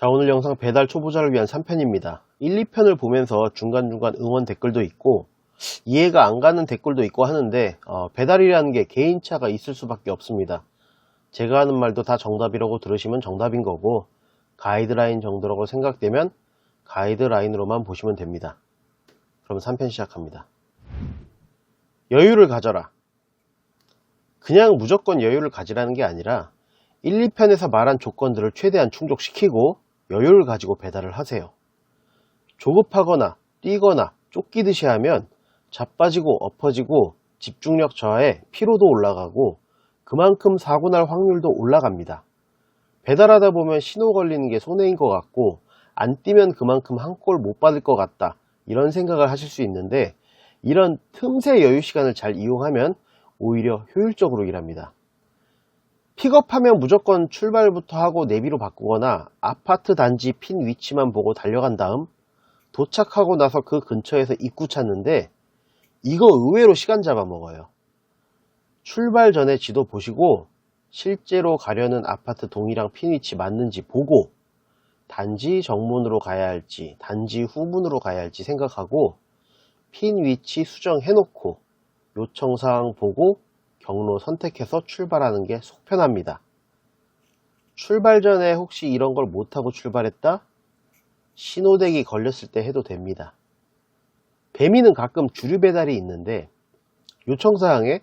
자, 오늘 영상 배달 초보자를 위한 3편입니다. 1, 2편을 보면서 중간중간 응원 댓글도 있고 이해가 안 가는 댓글도 있고 하는데 배달이라는 게 개인차가 있을 수밖에 없습니다. 제가 하는 말도 다 정답이라고 들으시면 정답인 거고 가이드라인 정도라고 생각되면 가이드라인으로만 보시면 됩니다. 그럼 3편 시작합니다. 여유를 가져라. 그냥 무조건 여유를 가지라는 게 아니라 1, 2편에서 말한 조건들을 최대한 충족시키고 여유를 가지고 배달을 하세요. 조급하거나 뛰거나 쫓기듯이 하면 자빠지고 엎어지고 집중력 저하에 피로도 올라가고 그만큼 사고날 확률도 올라갑니다. 배달하다 보면 신호 걸리는 게 손해인 것 같고 안 뛰면 그만큼 한 꼴 못 받을 것 같다 이런 생각을 하실 수 있는데 이런 틈새 여유 시간을 잘 이용하면 오히려 효율적으로 일합니다. 픽업하면 무조건 출발부터 하고 내비로 바꾸거나 아파트 단지 핀 위치만 보고 달려간 다음 도착하고 나서 그 근처에서 입구 찾는데 이거 의외로 시간 잡아먹어요. 출발 전에 지도 보시고 실제로 가려는 아파트 동이랑 핀 위치 맞는지 보고 단지 정문으로 가야 할지 단지 후문으로 가야 할지 생각하고 핀 위치 수정해 놓고 요청사항 보고 경로 선택해서 출발하는 게 속 편합니다. 출발 전에 혹시 이런 걸 못하고 출발했다? 신호대기 걸렸을 때 해도 됩니다. 배민은 가끔 주류 배달이 있는데 요청사항에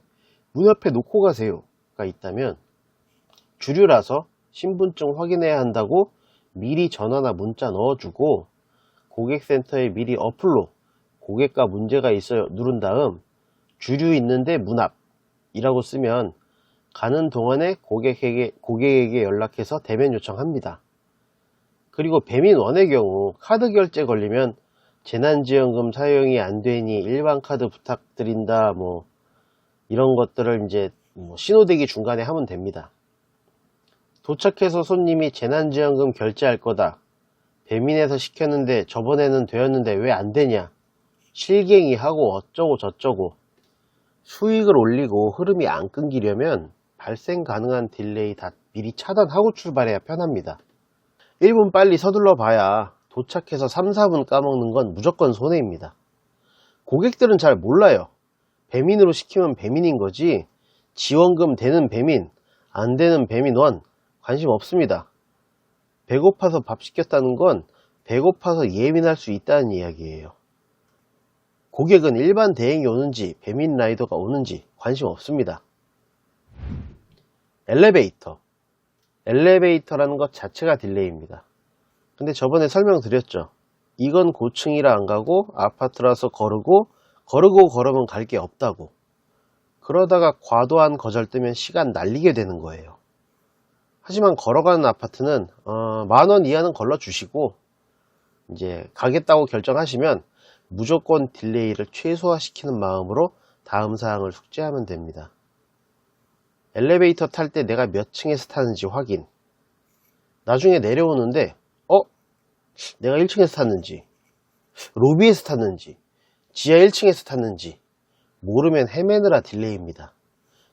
문 앞에 놓고 가세요가 있다면 주류라서 신분증 확인해야 한다고 미리 전화나 문자 넣어주고 고객센터에 미리 어플로 고객과 문제가 있어요 누른 다음 주류 있는데 문 앞 이라고 쓰면 가는 동안에 고객에게 연락해서 대면 요청합니다. 그리고 배민 1의 경우 카드 결제 걸리면 재난지원금 사용이 안 되니 일반 카드 부탁드린다 뭐 이런 것들을 이제 신호대기 중간에 하면 됩니다. 도착해서 손님이 재난지원금 결제할 거다. 배민에서 시켰는데 저번에는 되었는데 왜 안 되냐. 실갱이 하고 어쩌고 저쩌고 수익을 올리고 흐름이 안 끊기려면 발생 가능한 딜레이 다 미리 차단하고 출발해야 편합니다. 1분 빨리 서둘러 봐야 도착해서 3, 4분 까먹는 건 무조건 손해입니다. 고객들은 잘 몰라요. 배민으로 시키면 배민인 거지 지원금 되는 배민, 안 되는 배민 1 관심 없습니다. 배고파서 밥 시켰다는 건 배고파서 예민할 수 있다는 이야기예요. 고객은 일반 대행이 오는지 배민 라이더가 오는지 관심 없습니다. 엘리베이터라는 것 자체가 딜레이입니다. 근데 저번에 설명드렸죠. 이건 고층이라 안 가고 아파트라서 걸으면 갈 게 없다고. 그러다가 과도한 거절 뜨면 시간 날리게 되는 거예요. 하지만 걸어가는 아파트는 10,000원 이하는 걸러 주시고 이제 가겠다고 결정하시면 무조건 딜레이를 최소화시키는 마음으로 다음 사항을 숙지하면 됩니다. 엘리베이터 탈 때 내가 몇 층에서 타는지 확인. 나중에 내려오는데 내가 1층에서 탔는지 로비에서 탔는지 지하 1층에서 탔는지 모르면 헤매느라 딜레이입니다.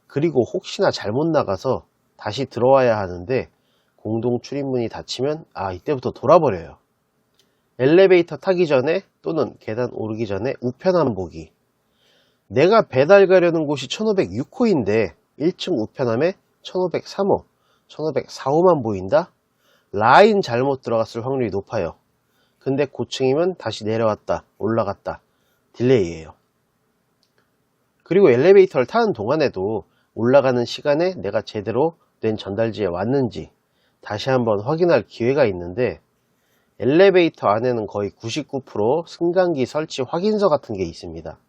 그리고 혹시나 잘못 나가서 다시 들어와야 하는데 공동 출입문이 닫히면 이때부터 돌아버려요. 엘리베이터 타기 전에 또는 계단 오르기 전에 우편함 보기. 내가 배달 가려는 곳이 1506호인데 1층 우편함에 1503호, 1504호만 보인다? 라인 잘못 들어갔을 확률이 높아요. 근데 고층이면 다시 내려왔다, 올라갔다. 딜레이예요. 그리고 엘리베이터를 타는 동안에도 올라가는 시간에 내가 제대로 된 전달지에 왔는지 다시 한번 확인할 기회가 있는데 엘리베이터 안에는 거의 99% 승강기 설치 확인서 같은 게 있습니다.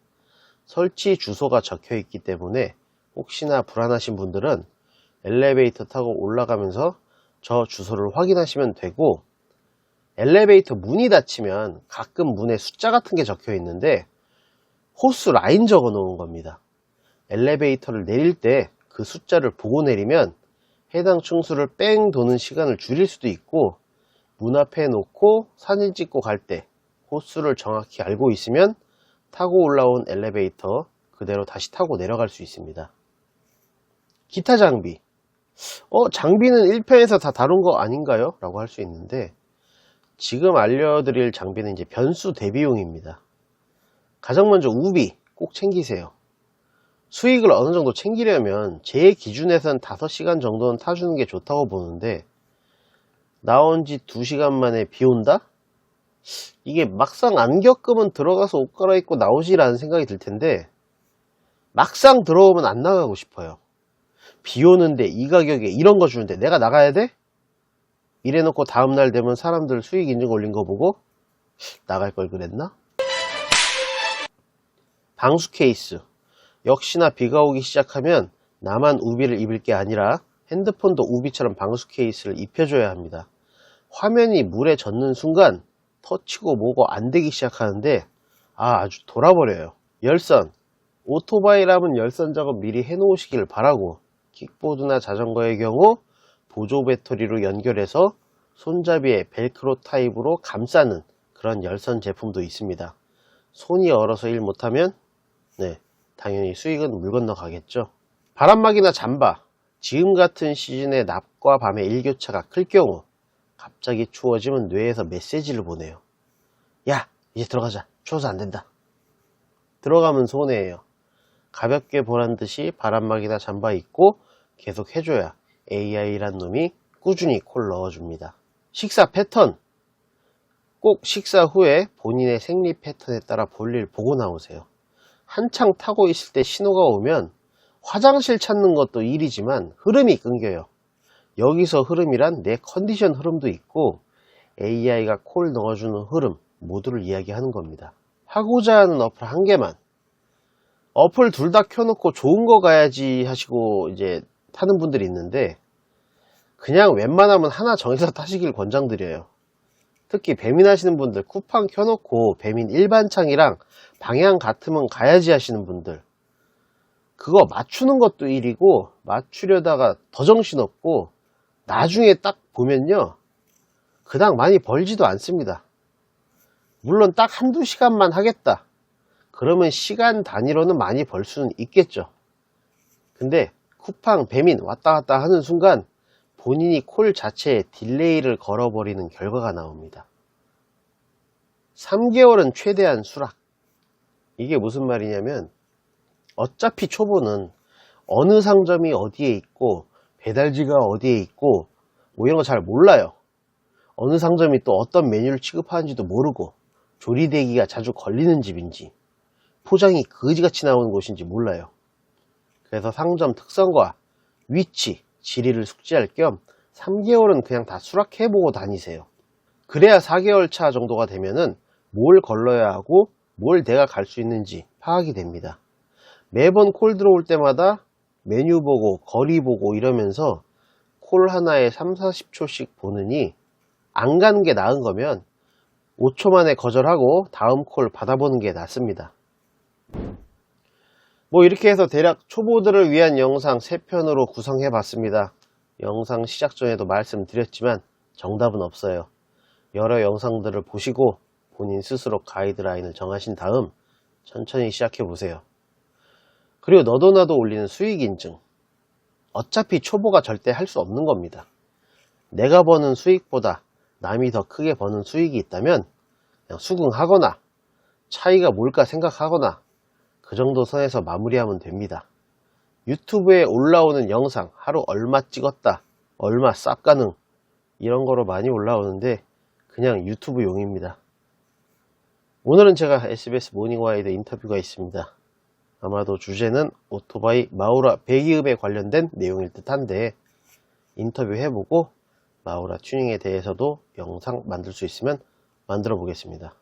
설치 주소가 적혀 있기 때문에 혹시나 불안하신 분들은 엘리베이터 타고 올라가면서 저 주소를 확인하시면 되고 엘리베이터 문이 닫히면 가끔 문에 숫자 같은 게 적혀 있는데 호수 라인 적어 놓은 겁니다. 엘리베이터를 내릴 때 그 숫자를 보고 내리면 해당 층수를 뺑 도는 시간을 줄일 수도 있고 문 앞에 놓고 사진 찍고 갈 때 호수를 정확히 알고 있으면 타고 올라온 엘리베이터 그대로 다시 타고 내려갈 수 있습니다. 기타 장비 장비는 1편에서 다 다룬 거 아닌가요? 라고 할 수 있는데 지금 알려드릴 장비는 이제 변수 대비용입니다. 가장 먼저 우비 꼭 챙기세요. 수익을 어느 정도 챙기려면 제 기준에선 5시간 정도는 타주는 게 좋다고 보는데, 나온 지 2시간 만에 비 온다? 이게 막상 안 겪으면 들어가서 옷 갈아입고 나오지라는 생각이 들 텐데, 막상 들어오면 안 나가고 싶어요. 비 오는데 이 가격에 이런 거 주는데 내가 나가야 돼? 이래놓고 다음날 되면 사람들 수익 인증 올린 거 보고 나갈 걸 그랬나? 방수 케이스. 역시나 비가 오기 시작하면 나만 우비를 입을 게 아니라 핸드폰도 우비처럼 방수 케이스를 입혀줘야 합니다. 화면이 물에 젖는 순간 터치고 뭐고 안 되기 시작하는데 아주 돌아버려요. 열선. 오토바이라면 열선 작업 미리 해놓으시길 바라고, 킥보드나 자전거의 경우 보조 배터리로 연결해서 손잡이에 벨크로 타입으로 감싸는 그런 열선 제품도 있습니다. 손이 얼어서 일 못하면 당연히 수익은 물 건너 가겠죠. 바람막이나 잠바. 지금 같은 시즌에 낮과 밤의 일교차가 클 경우 갑자기 추워지면 뇌에서 메시지를 보내요. 야, 이제 들어가자. 추워서 안 된다. 들어가면 손해예요. 가볍게 보란 듯이 바람막이나 잠바 입고 계속 해줘야 AI란 놈이 꾸준히 콜 넣어줍니다. 식사 패턴. 꼭 식사 후에 본인의 생리 패턴에 따라 볼일 보고 나오세요. 한창 타고 있을 때 신호가 오면 화장실 찾는 것도 일이지만 흐름이 끊겨요. 여기서 흐름이란 내 컨디션 흐름도 있고 AI가 콜 넣어주는 흐름 모두를 이야기하는 겁니다. 하고자 하는 어플 한 개만. 어플 둘 다 켜놓고 좋은 거 가야지 하시고 이제 타는 분들이 있는데, 그냥 웬만하면 하나 정해서 타시길 권장드려요. 특히 배민 하시는 분들, 쿠팡 켜놓고 배민 일반 창이랑 방향 같으면 가야지 하시는 분들, 그거 맞추는 것도 일이고 맞추려다가 더 정신없고 나중에 딱 보면요, 그닥 많이 벌지도 않습니다. 물론 딱 1~2시간만 하겠다 그러면 시간 단위로는 많이 벌 수는 있겠죠. 근데 쿠팡, 배민 왔다 갔다 하는 순간 본인이 콜 자체에 딜레이를 걸어버리는 결과가 나옵니다. 3개월은 최대한 수락. 이게 무슨 말이냐면, 어차피 초보는 어느 상점이 어디에 있고 배달지가 어디에 있고 뭐 이런 거 잘 몰라요. 어느 상점이 또 어떤 메뉴를 취급하는지도 모르고 조리대기가 자주 걸리는 집인지 포장이 거지같이 나오는 곳인지 몰라요. 그래서 상점 특성과 위치, 지리를 숙지할 겸 3개월은 그냥 다 수락해보고 다니세요. 그래야 4개월 차 정도가 되면은 뭘 걸러야 하고 뭘 내가 갈 수 있는지 파악이 됩니다. 매번 콜 들어올 때마다 메뉴 보고 거리 보고 이러면서 콜 하나에 30~40초씩 보느니 안 가는 게 나은 거면 5초 만에 거절하고 다음 콜 받아보는 게 낫습니다. 뭐 이렇게 해서 대략 초보들을 위한 영상 3편으로 구성해 봤습니다. 영상 시작 전에도 말씀드렸지만 정답은 없어요. 여러 영상들을 보시고 본인 스스로 가이드라인을 정하신 다음 천천히 시작해 보세요. 그리고 너도 나도 올리는 수익 인증. 어차피 초보가 절대 할 수 없는 겁니다. 내가 버는 수익보다 남이 더 크게 버는 수익이 있다면 그냥 수긍하거나 차이가 뭘까 생각하거나 그 정도 선에서 마무리하면 됩니다. 유튜브에 올라오는 영상 하루 얼마 찍었다, 얼마 쌉 가능 이런 거로 많이 올라오는데 그냥 유튜브 용입니다. 오늘은 제가 SBS 모닝와이드 인터뷰가 있습니다. 아마도 주제는 오토바이 마우라 배기음에 관련된 내용일 듯 한데 인터뷰 해보고 마우라 튜닝에 대해서도 영상 만들 수 있으면 만들어 보겠습니다.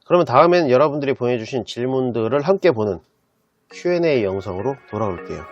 그러면 다음엔 여러분들이 보내주신 질문들을 함께 보는 Q&A 영상으로 돌아올게요.